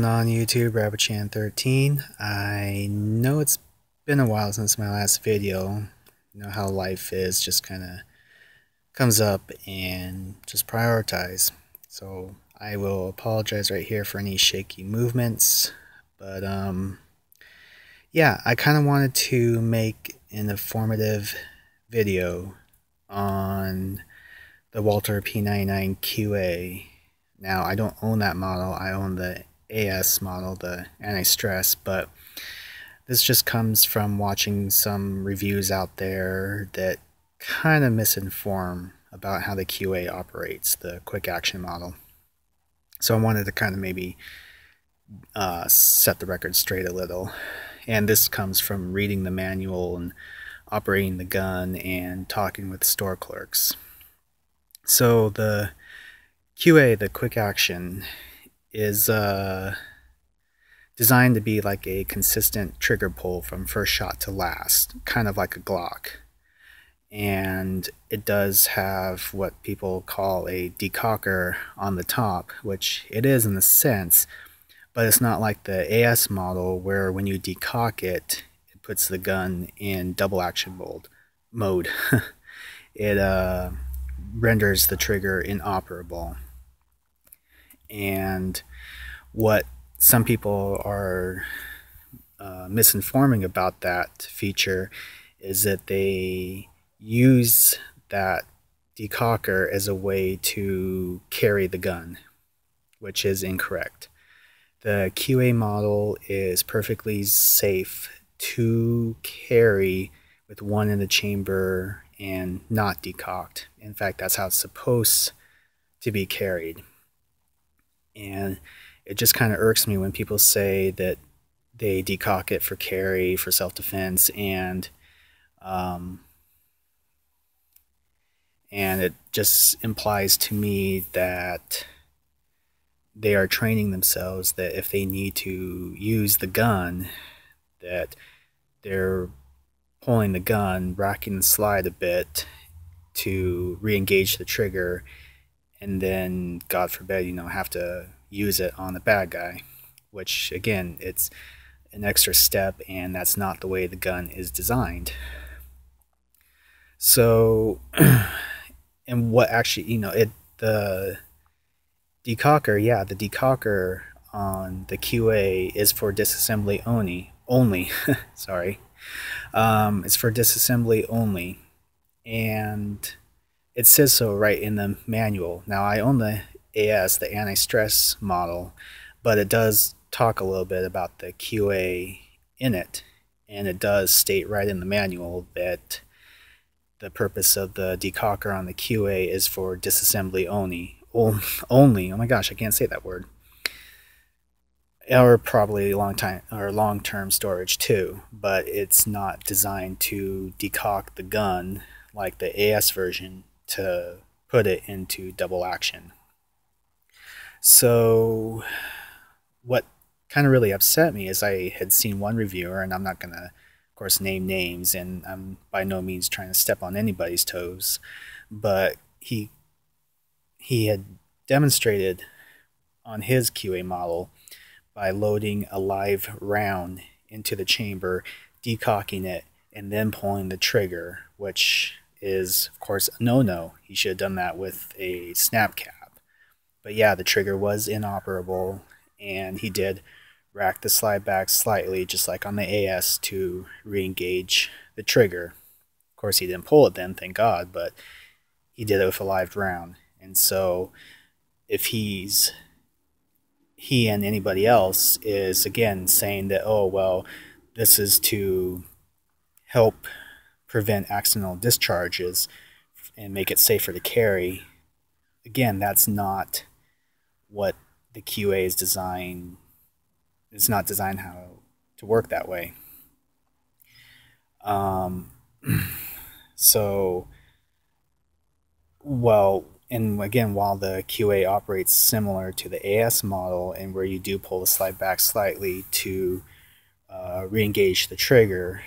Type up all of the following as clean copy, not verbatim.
going on YouTube? RabbitChan13. I know it's been a while since my last video. You know how life is, just kind of comes up and just prioritize. So I will apologize right here for any shaky movements. But yeah, I kind of wanted to make an informative video on the Walther P99QA. Now, I don't own that model. I own the AS model, the anti-stress, but this just comes from watching some reviews out there that kind of misinform about how the QA operates, the quick action model. So I wanted to kind of maybe set the record straight a little. And this comes from reading the manual and operating the gun and talking with store clerks. So the QA, the quick action, is designed to be like a consistent trigger pull from first shot to last, kind of like a Glock. And it does have what people call a decocker on the top, which it is in a sense, but it's not like the AS model where when you decock it, it puts the gun in double action mode. It renders the trigger inoperable. And what some people are misinforming about that feature is that they use that decocker as a way to carry the gun, which is incorrect. The QA model is perfectly safe to carry with one in the chamber and not decocked. In fact, that's how it's supposed to be carried. And it just kind of irks me when people say that they decock it for carry, for self-defense, and it just implies to me that they are training themselves that if they need to use the gun, that they're pulling the gun, racking the slide a bit to re-engage the trigger, and then, God forbid, have to use it on the bad guy, which, again, it's an extra step, and that's not the way the gun is designed. So, and what actually, the decocker, yeah, the decocker on the QA is for disassembly only. Sorry. It's for disassembly only, and it says so right in the manual. Now, I own the AS, the anti-stress model, but it does talk a little bit about the QA in it, and it does state right in the manual that the purpose of the decocker on the QA is for disassembly only. Only. Oh my gosh, I can't say that word. Or probably long-term storage too, but it's not designed to decock the gun like the AS version to put it into double action. So what kind of really upset me is I had seen one reviewer, and I'm not going to, of course, name names, and I'm by no means trying to step on anybody's toes, but he had demonstrated on his QA model by loading a live round into the chamber, decocking it, and then pulling the trigger, which is, of course, a no-no. He should have done that with a snap cap. But yeah, the trigger was inoperable, and he did rack the slide back slightly, just like on the AS, to re-engage the trigger. Of course, he didn't pull it then, thank God, but he did it with a live round. And so if he and anybody else is, again, saying that, oh, well, this is to help prevent accidental discharges and make it safer to carry, again, that's not what the QA is designed. It's not designed how to work that way. So, well, and again, while the QA operates similar to the AS model, and where you do pull the slide back slightly to re-engage the trigger,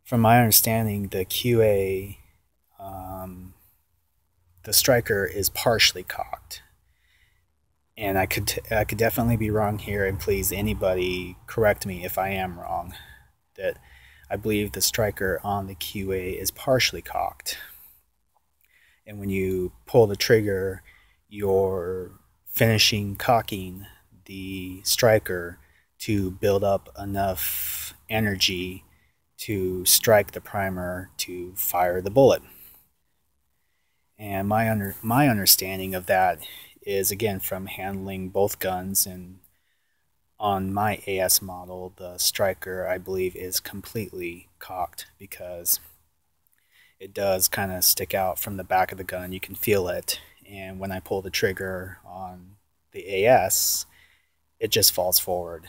from my understanding, the QA, the striker is partially cocked. And I could definitely be wrong here, and please anybody correct me if I am wrong. That I believe the striker on the QA is partially cocked, and when you pull the trigger, you're finishing cocking the striker to build up enough energy to strike the primer to fire the bullet. And my understanding of that is, again, from handling both guns, and on my AS model, the striker, I believe, is completely cocked because it does kind of stick out from the back of the gun. You can feel it. And when I pull the trigger on the AS, it just falls forward.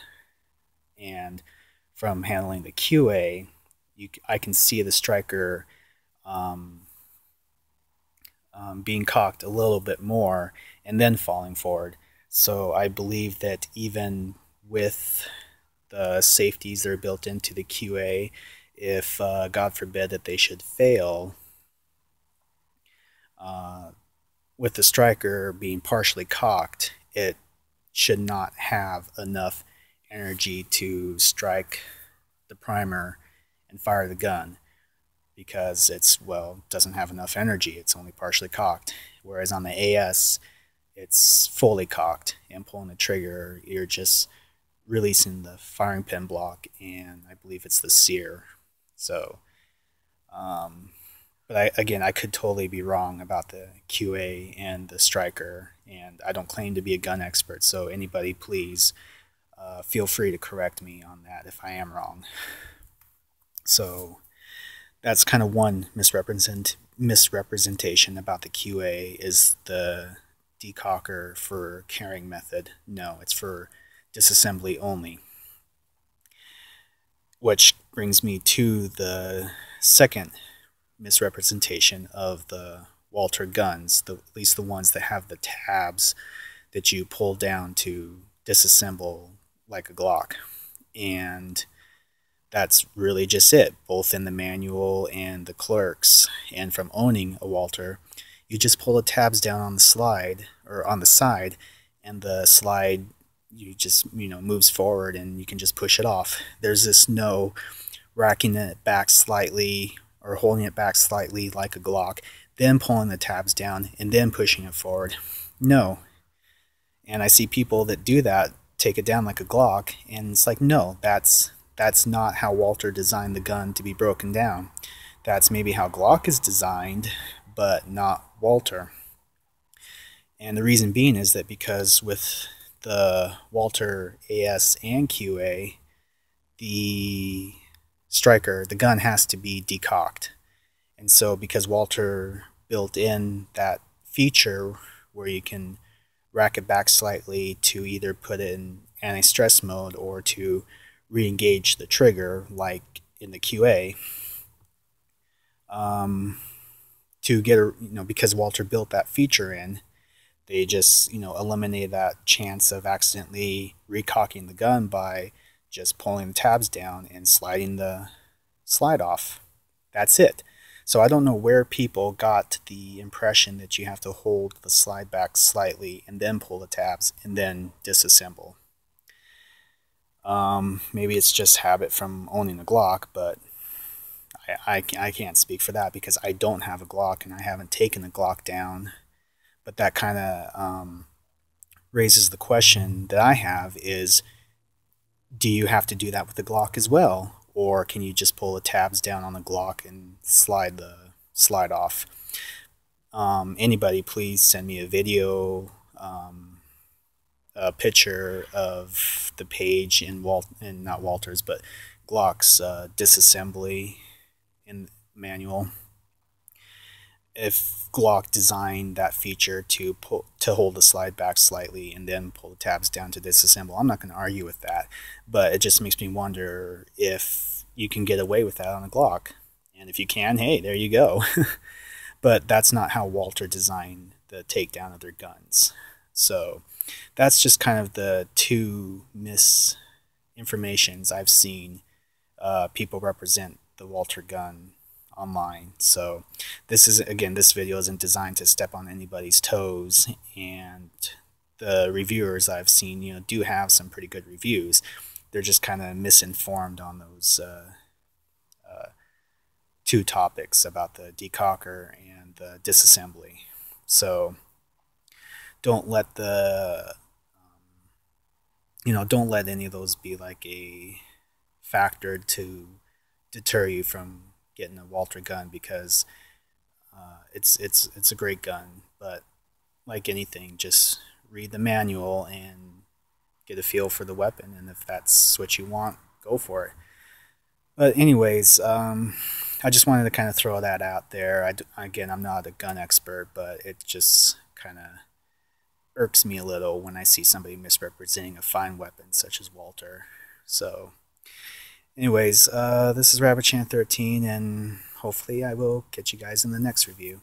And from handling the QA, I can see the striker um, being cocked a little bit more and then falling forward. So I believe that even with the safeties that are built into the QA, if God forbid that they should fail, uh, with the striker being partially cocked, it should not have enough energy to strike the primer and fire the gun, because doesn't have enough energy. It's only partially cocked. Whereas on the AS, it's fully cocked, and pulling the trigger, you're just releasing the firing pin block, and I believe it's the sear. So, but again, I could totally be wrong about the QA and the striker, and I don't claim to be a gun expert. So anybody, please feel free to correct me on that if I am wrong. So that's kind of one misrepresentation about the QA, is the decocker for carrying method. No, it's for disassembly only. Which brings me to the second misrepresentation of the Walther guns, at least the ones that have the tabs that you pull down to disassemble like a Glock. And that's really just it, both in the manual and the clerks. And from owning a Walther, you just pull the tabs down on the slide or on the side, and the slide moves forward, and you can just push it off. There's this no racking it back slightly or holding it back slightly like a Glock, then pulling the tabs down and then pushing it forward. No. And I see people that do that, take it down like a Glock, and it's like, no, that's not how Walther designed the gun to be broken down. That's maybe how Glock is designed, but not Walther. And the reason being is that because with the Walther AS and QA, the striker, the gun has to be decocked. And so because Walther built in that feature where you can rack it back slightly to either put it in anti-stress mode or to re-engage the trigger like in the QA, to get because Walther built that feature in, they just eliminate that chance of accidentally recocking the gun by just pulling the tabs down and sliding the slide off. That's it. So I don't know where people got the impression that you have to hold the slide back slightly and then pull the tabs and then disassemble. Maybe it's just habit from owning a Glock, but I can't speak for that because I don't have a Glock and I haven't taken the Glock down. But that kind of raises the question that I have is, do you have to do that with the Glock as well? Or can you just pull the tabs down on the Glock and slide off? Anybody, please send me a video, a picture of the page in not Walther's, but Glock's disassembly in manual. If Glock designed that feature to hold the slide back slightly and then pull the tabs down to disassemble, I'm not going to argue with that, but it just makes me wonder if you can get away with that on a Glock. And if you can, hey, there you go. But that's not how Walther designed the takedown of their guns. So that's just kind of the two misinformations I've seen people represent the Walther gun online. So this video isn't designed to step on anybody's toes, and the reviewers I've seen, do have some pretty good reviews. They're just kind of misinformed on those two topics about the decocker and the disassembly. So don't let don't let any of those be like a factor to deter you from getting a Walther gun, because it's a great gun, but like anything, just read the manual and get a feel for the weapon, and if that's what you want, go for it. But anyways, I just wanted to kind of throw that out there. Again, I'm not a gun expert, but it just kind of irks me a little when I see somebody misrepresenting a fine weapon such as Walther. So, anyways, this is RabbitChan13, and hopefully I will catch you guys in the next review.